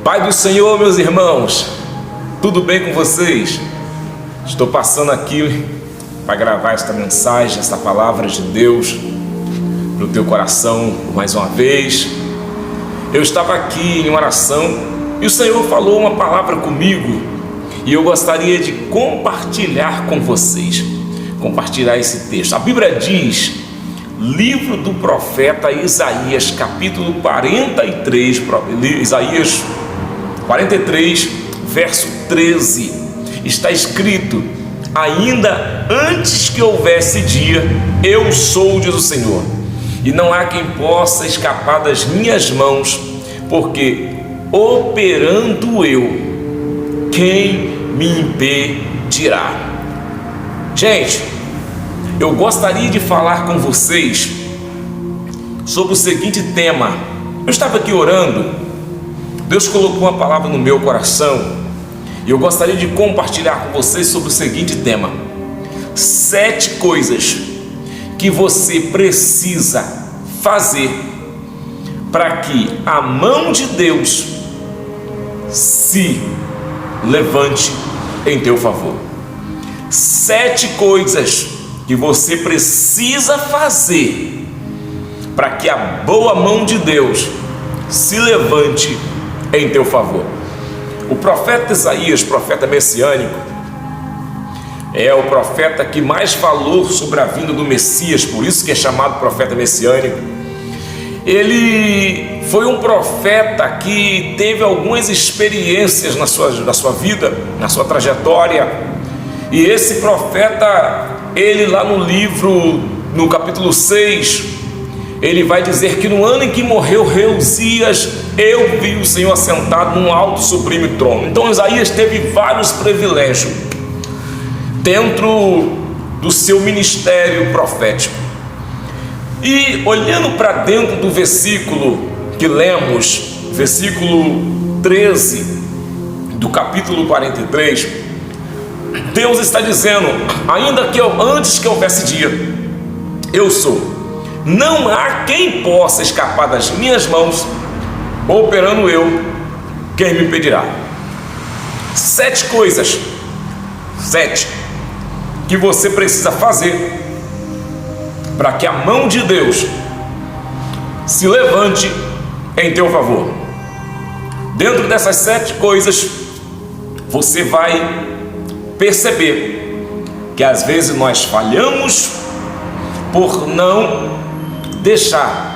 Pai do Senhor, meus irmãos, tudo bem com vocês? Estou passando aqui para gravar esta mensagem, esta palavra de Deus no teu coração mais uma vez. Eu estava aqui em oração e o Senhor falou uma palavra comigo e eu gostaria de compartilhar com vocês, compartilhar esse texto. A Bíblia diz, livro do profeta Isaías, capítulo 43, Isaías 43, verso 13, está escrito: ainda antes que houvesse dia, eu sou, diz o Senhor, e não há quem possa escapar das minhas mãos, porque operando eu, quem me impedirá? Gente, eu gostaria de falar com vocês sobre o seguinte tema. Eu estava aqui orando, Deus colocou uma palavra no meu coração e eu gostaria de compartilhar com vocês sobre o seguinte tema: 7 coisas que você precisa fazer para que a mão de Deus se levante em teu favor. 7 coisas que você precisa fazer para que a boa mão de Deus se levante em teu favor. O profeta Isaías, profeta messiânico, é o profeta que mais falou sobre a vinda do Messias, por isso que é chamado profeta messiânico. Ele foi um profeta que teve algumas experiências na sua vida, na sua trajetória, e esse profeta, ele lá no livro, no capítulo 6, ele vai dizer que no ano em que morreu rei Uzias, eu vi o Senhor assentado num alto sublime trono. Então Isaías teve vários privilégios dentro do seu ministério profético. E olhando para dentro do versículo que lemos, versículo 13 do capítulo 43, Deus está dizendo: ainda que antes que houvesse dia, eu sou, não há quem possa escapar das minhas mãos, operando eu, quem me impedirá? 7 coisas, 7 que você precisa fazer para que a mão de Deus se levante em teu favor. Dentro dessas 7 coisas, você vai perceber que às vezes nós falhamos por não deixar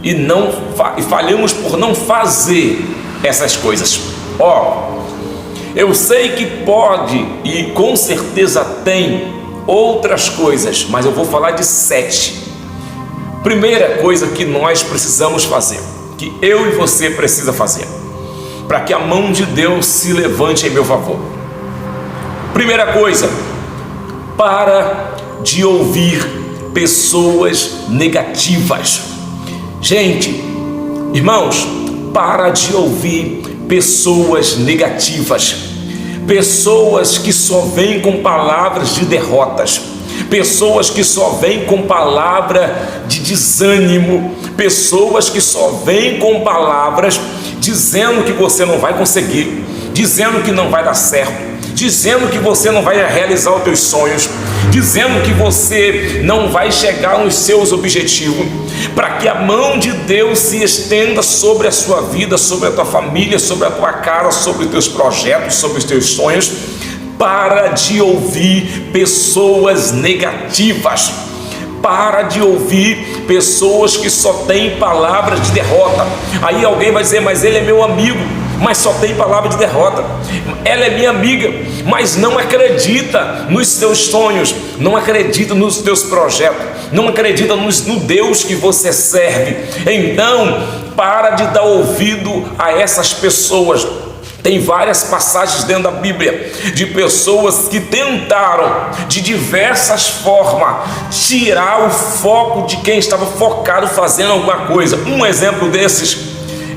e falhamos por não fazer essas coisas. Eu sei que pode e com certeza tem outras coisas, mas eu vou falar de 7. Primeira coisa que nós precisamos fazer, que eu e você precisa fazer para que a mão de Deus se levante em meu favor. Primeira coisa, para de ouvir pessoas negativas. Gente, irmãos, para de ouvir pessoas negativas, pessoas que só vêm com palavras de derrotas, pessoas que só vêm com palavra de desânimo, pessoas que só vêm com palavras dizendo que você não vai conseguir, dizendo que não vai dar certo, dizendo que você não vai realizar os teus sonhos, dizendo que você não vai chegar nos seus objetivos. Para que a mão de Deus se estenda sobre a sua vida, sobre a tua família, sobre a tua casa, sobre os teus projetos, sobre os teus sonhos, para de ouvir pessoas negativas. Para de ouvir pessoas que só têm palavras de derrota. Aí alguém vai dizer: mas ele é meu amigo, mas só tem palavra de derrota. Ela é minha amiga, mas não acredita nos teus sonhos, não acredita nos teus projetos, não acredita no Deus que você serve. Então, para de dar ouvido a essas pessoas. Tem várias passagens dentro da Bíblia de pessoas que tentaram de diversas formas tirar o foco de quem estava focado fazendo alguma coisa. Um exemplo desses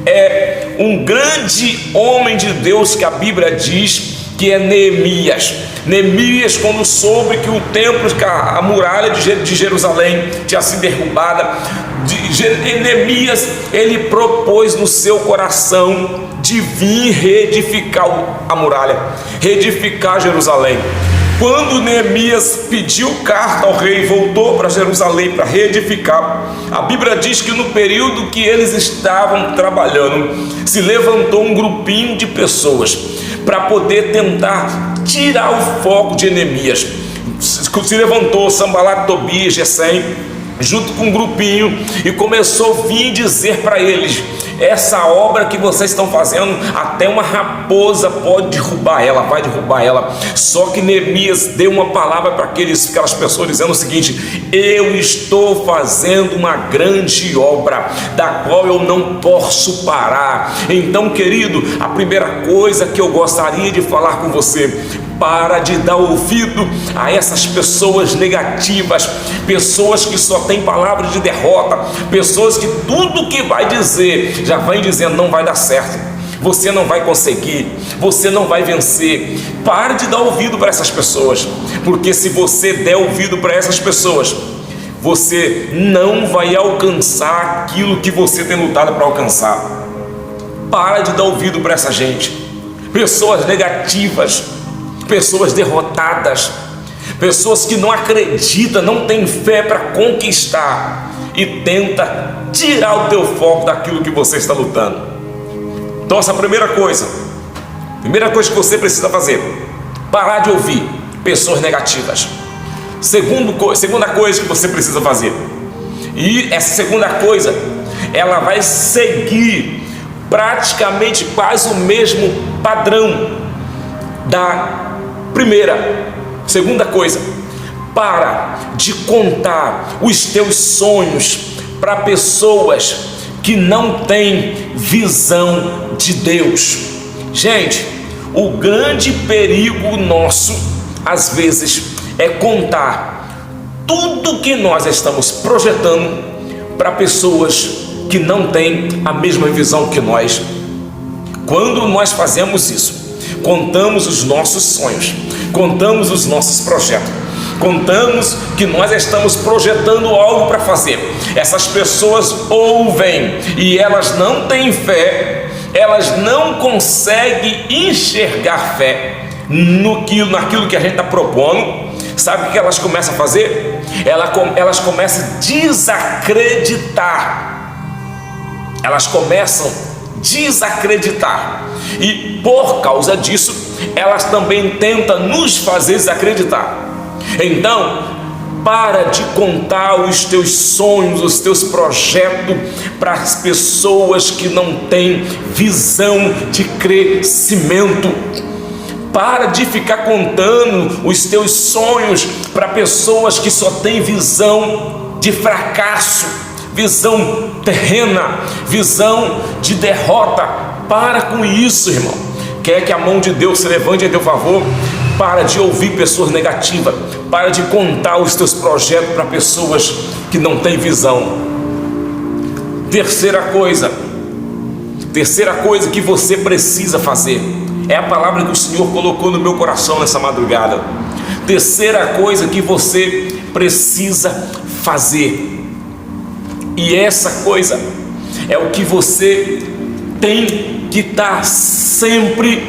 é um grande homem de Deus que a Bíblia diz que é Neemias. Neemias, quando soube que o templo, a muralha de Jerusalém tinha sido derrubada, Neemias, ele propôs no seu coração de vir reedificar a muralha, reedificar Jerusalém. Quando Neemias pediu carta ao rei, voltou para Jerusalém para reedificar, a Bíblia diz que no período que eles estavam trabalhando, se levantou um grupinho de pessoas para poder tentar tirar o foco de Neemias. Se levantou Sanbalat, Tobias, Gesem, junto com um grupinho, e começou a vir dizer para eles: essa obra que vocês estão fazendo, até uma raposa pode derrubar ela, vai derrubar ela. Só que Neemias deu uma palavra para aquelas pessoas, dizendo o seguinte: eu estou fazendo uma grande obra, da qual eu não posso parar. Então, querido, a primeira coisa que eu gostaria de falar com você: para de dar ouvido a essas pessoas negativas, pessoas que só têm palavras de derrota, pessoas que tudo que vai dizer já vai dizendo não vai dar certo, você não vai conseguir, você não vai vencer. Pare de dar ouvido para essas pessoas, porque se você der ouvido para essas pessoas, você não vai alcançar aquilo que você tem lutado para alcançar. Para de dar ouvido para essa gente, pessoas negativas, pessoas derrotadas, pessoas que não acreditam, não têm fé para conquistar e tenta tirar o teu foco daquilo que você está lutando. Então essa primeira coisa que você precisa fazer: parar de ouvir pessoas negativas. Segunda coisa que você precisa fazer, e essa segunda coisa, ela vai seguir praticamente quase o mesmo padrão da primeira. Segunda coisa: para de contar os teus sonhos para pessoas que não têm visão de Deus. Gente, o grande perigo nosso, às vezes, é contar tudo que nós estamos projetando para pessoas que não têm a mesma visão que nós. Quando nós fazemos isso, contamos os nossos sonhos, contamos os nossos projetos, contamos que nós estamos projetando algo para fazer. Essas pessoas ouvem e elas não têm fé, elas não conseguem enxergar fé naquilo que a gente está propondo. Sabe o que elas começam a fazer? Elas começam a desacreditar. Elas começam a desacreditar. E por causa disso, elas também tentam nos fazer desacreditar. Então, para de contar os teus sonhos, os teus projetos para as pessoas que não têm visão de crescimento. Para de ficar contando os teus sonhos para pessoas que só têm visão de fracasso, visão terrena, visão de derrota. Para com isso, irmão. Quer que a mão de Deus se levante a teu favor? Para de ouvir pessoas negativas. Para de contar os teus projetos para pessoas que não têm visão. Terceira coisa que você precisa fazer, é a palavra que o Senhor colocou no meu coração nessa madrugada. Terceira coisa que você precisa fazer, e essa coisa é o que você tem que estar sempre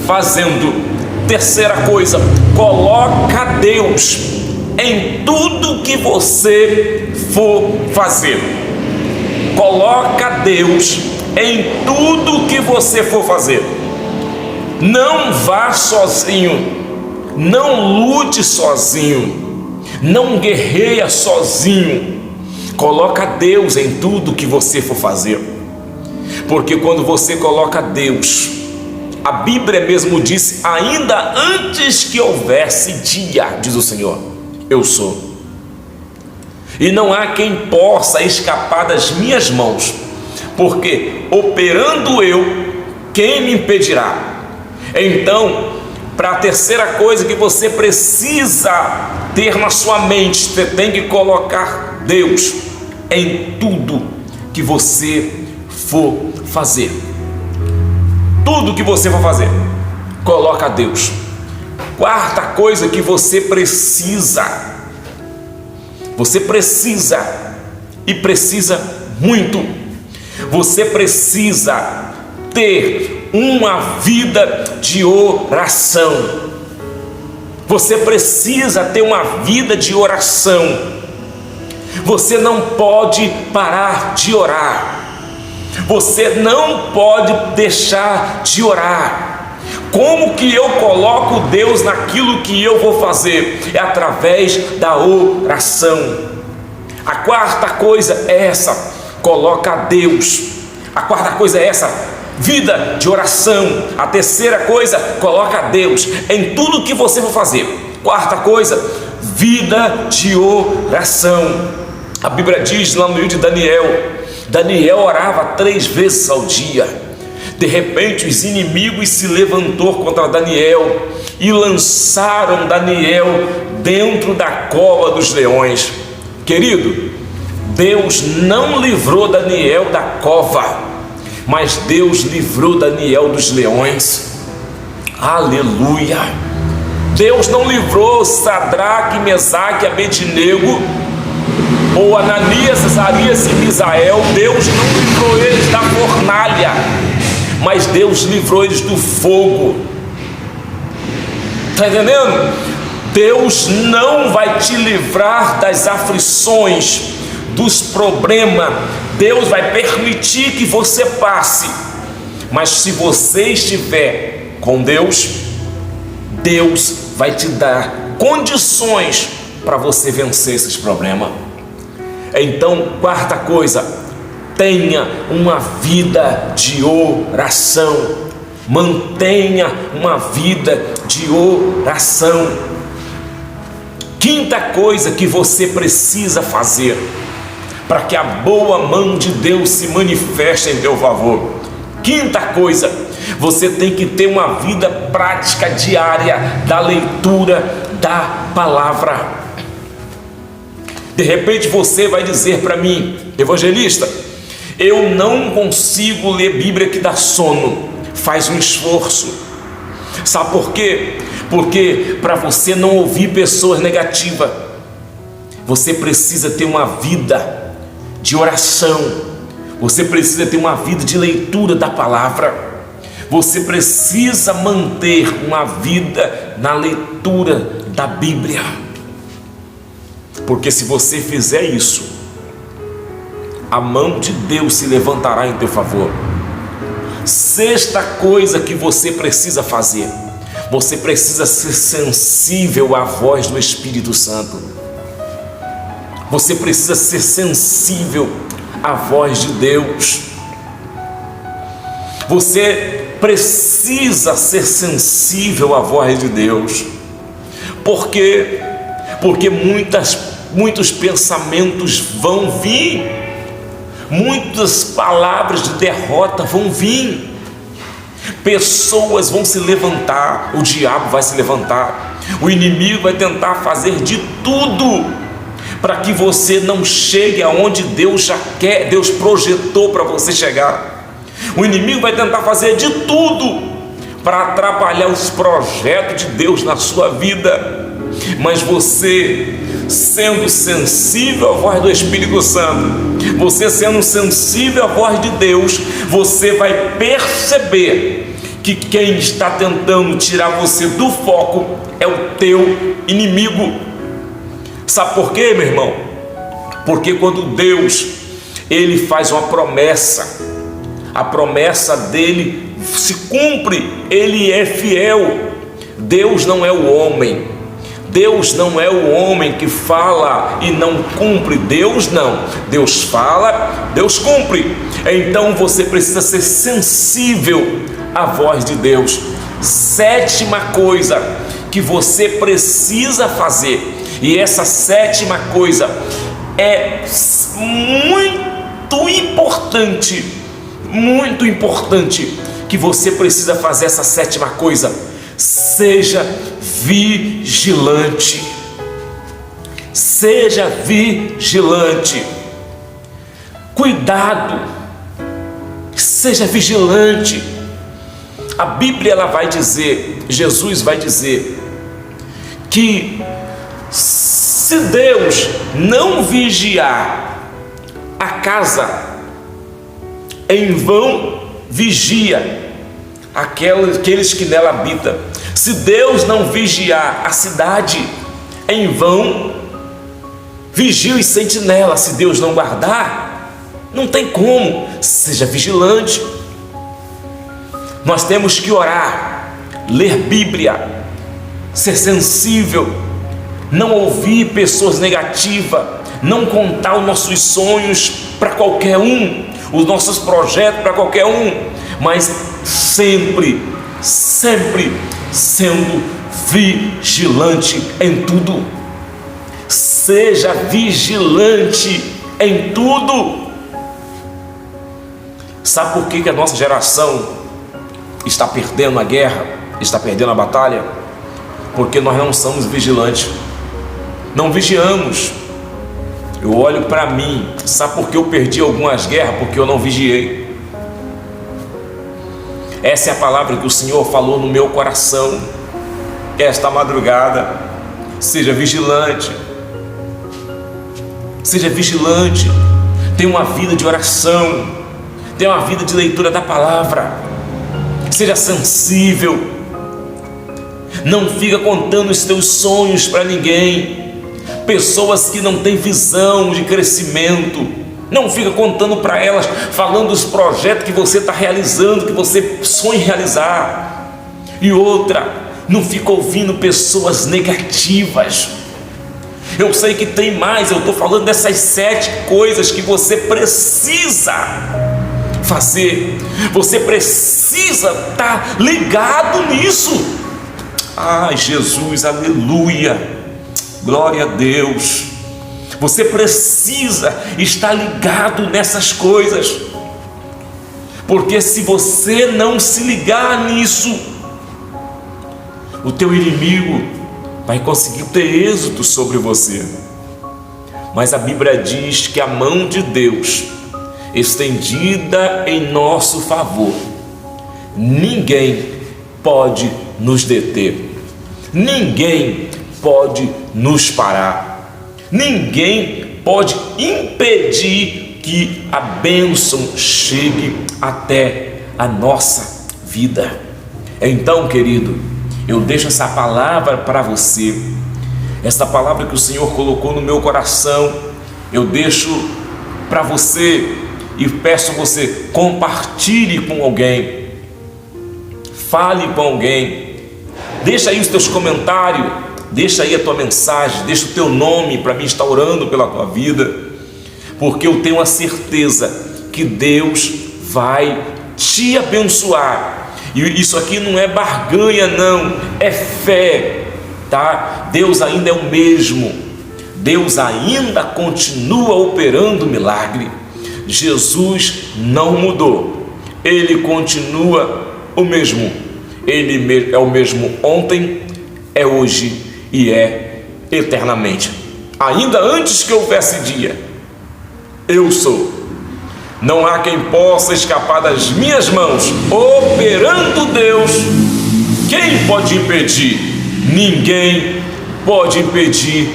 fazendo. Terceira coisa: coloca Deus em tudo que você for fazer. Coloca Deus em tudo que você for fazer. Não vá sozinho, não lute sozinho, não guerreia sozinho. Coloca Deus em tudo que você for fazer, porque quando você coloca Deus, a Bíblia mesmo disse: ainda antes que houvesse dia, diz o Senhor, eu sou, e não há quem possa escapar das minhas mãos, porque operando eu, quem me impedirá? Então, para a terceira coisa que você precisa ter na sua mente, você tem que colocar Deus em tudo que você for fazer. Tudo que você for fazer, coloca Deus. Quarta coisa que você precisa Você precisa, e precisa muito, você precisa ter uma vida de oração. Você precisa ter uma vida de oração. Você não pode parar de orar. Você não pode deixar de orar. Como que eu coloco Deus naquilo que eu vou fazer? É através da oração. A quarta coisa é essa: coloca Deus. A quarta coisa é essa: vida de oração. A terceira coisa: coloca Deus em tudo que você for fazer. Quarta coisa: vida de oração. A Bíblia diz lá no livro de Daniel orava 3 vezes ao dia. De repente os inimigos se levantou contra Daniel e lançaram Daniel dentro da cova dos leões. Querido, Deus não livrou Daniel da cova, mas Deus livrou Daniel dos leões. Aleluia! Deus não livrou Sadraque, Mesaque e Abednego, ou Ananias, Azarias e Misael. Deus não livrou eles da fornalha, mas Deus livrou eles do fogo. Está entendendo? Deus não vai te livrar das aflições, dos problemas. Deus vai permitir que você passe, mas se você estiver com Deus, Deus vai te dar condições para você vencer esses problemas. Então, quarta coisa: tenha uma vida de oração. Mantenha uma vida de oração. Quinta coisa que você precisa fazer para que a boa mão de Deus se manifeste em teu favor. Quinta coisa: você tem que ter uma vida prática diária da leitura da palavra. De repente você vai dizer para mim: evangelista, eu não consigo ler Bíblia que dá sono. Faz um esforço. Sabe por quê? Porque para você não ouvir pessoas negativas, você precisa ter uma vida de oração. Você precisa ter uma vida de leitura da palavra. Você precisa manter uma vida na leitura da Bíblia. Porque se você fizer isso, a mão de Deus se levantará em teu favor. Sexta coisa que você precisa fazer: você precisa ser sensível à voz do Espírito Santo. Você precisa ser sensível à voz de Deus. Você precisa ser sensível à voz de Deus. Por quê? Porque muitos pensamentos vão vir, muitas palavras de derrota vão vir, pessoas vão se levantar, o diabo vai se levantar, o inimigo vai tentar fazer de tudo para que você não chegue aonde Deus já quer, Deus projetou para você chegar. O inimigo vai tentar fazer de tudo para atrapalhar os projetos de Deus na sua vida. Mas você, sendo sensível à voz do Espírito Santo, você sendo sensível à voz de Deus, você vai perceber que quem está tentando tirar você do foco é o teu inimigo. Sabe por quê, meu irmão? Porque quando Deus, Ele faz uma promessa, a promessa dele se cumpre. Ele é fiel. Deus não é o homem. Deus não é o homem que fala e não cumpre. Deus não. Deus fala, Deus cumpre. Então você precisa ser sensível à voz de Deus. Sétima coisa que você precisa fazer, e essa sétima coisa é muito importante, que você precisa fazer essa sétima coisa: seja vigilante. Seja vigilante. Cuidado. Seja vigilante. A Bíblia ela vai dizer, Jesus vai dizer que se Se Deus não vigiar a casa, em vão vigia aqueles que nela habitam. Se Deus não vigiar a cidade, em vão vigia os sentinelas. Se Deus não guardar, não tem como. Seja vigilante. Nós temos que orar, ler Bíblia, ser sensível, não ouvir pessoas negativas, não contar os nossos sonhos para qualquer um, os nossos projetos para qualquer um, mas sempre sendo vigilante em tudo. Seja vigilante em tudo. Sabe por que a nossa geração está perdendo a guerra, está perdendo a batalha? Porque nós não somos vigilantes, não vigiamos. Eu olho para mim, sabe por que eu perdi algumas guerras? Porque eu não vigiei. Essa é a palavra que o Senhor falou no meu coração esta madrugada. Seja vigilante, seja vigilante. Tenha uma vida de oração, tenha uma vida de leitura da palavra. Seja sensível, não fica contando os teus sonhos para ninguém. Pessoas que não têm visão de crescimento, não fica contando para elas, falando dos projetos que você está realizando, que você sonha em realizar. E outra, não fica ouvindo pessoas negativas. Eu sei que tem mais, eu estou falando dessas 7 coisas que você precisa fazer. Você precisa estar ligado nisso. Ai, Jesus, aleluia, glória a Deus. Você precisa estar ligado nessas coisas, porque se você não se ligar nisso, o teu inimigo vai conseguir ter êxito sobre você. Mas a Bíblia diz que a mão de Deus estendida em nosso favor, ninguém pode nos deter, ninguém pode nos parar, ninguém pode impedir que a bênção chegue até a nossa vida. Então, querido, eu deixo essa palavra para você, essa palavra que o Senhor colocou no meu coração, eu deixo para você e peço a você, compartilhe com alguém, fale com alguém, deixa aí os teus comentários, deixa aí a tua mensagem, deixa o teu nome para mim estar orando pela tua vida, porque eu tenho a certeza que Deus vai te abençoar. E isso aqui não é barganha, não, é fé, tá? Deus ainda é o mesmo, Deus ainda continua operando milagre. Jesus não mudou, Ele continua o mesmo, Ele é o mesmo ontem, é hoje e é eternamente. Ainda antes que houvesse dia, eu sou. Não há quem possa escapar das minhas mãos. Operando Deus, quem pode impedir? Ninguém pode impedir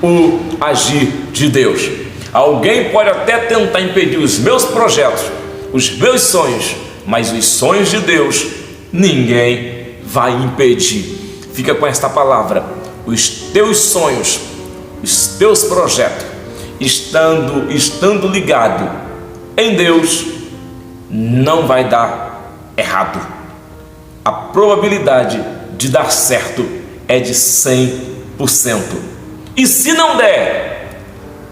o agir de Deus. Alguém pode até tentar impedir os meus projetos, os meus sonhos, mas os sonhos de Deus, ninguém vai impedir. Fica com esta palavra: os teus sonhos, os teus projetos, estando ligado em Deus, não vai dar errado. A probabilidade de dar certo é de 100%. E se não der,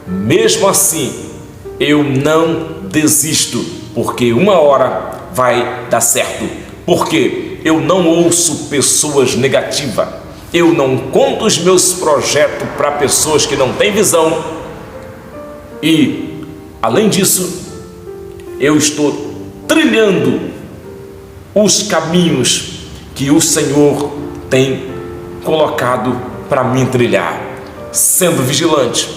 mesmo assim, eu não desisto, porque uma hora vai dar certo. Porque eu não ouço pessoas negativas, eu não conto os meus projetos para pessoas que não têm visão. E, além disso, eu estou trilhando os caminhos que o Senhor tem colocado para mim trilhar, sendo vigilante,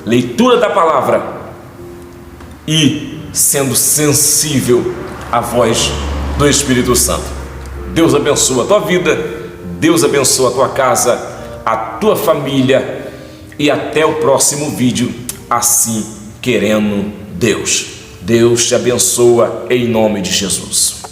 leitura da palavra e sendo sensível à voz do Espírito Santo. Deus abençoa a tua vida, Deus abençoa a tua casa, a tua família, e até o próximo vídeo, assim querendo Deus. Deus te abençoa em nome de Jesus.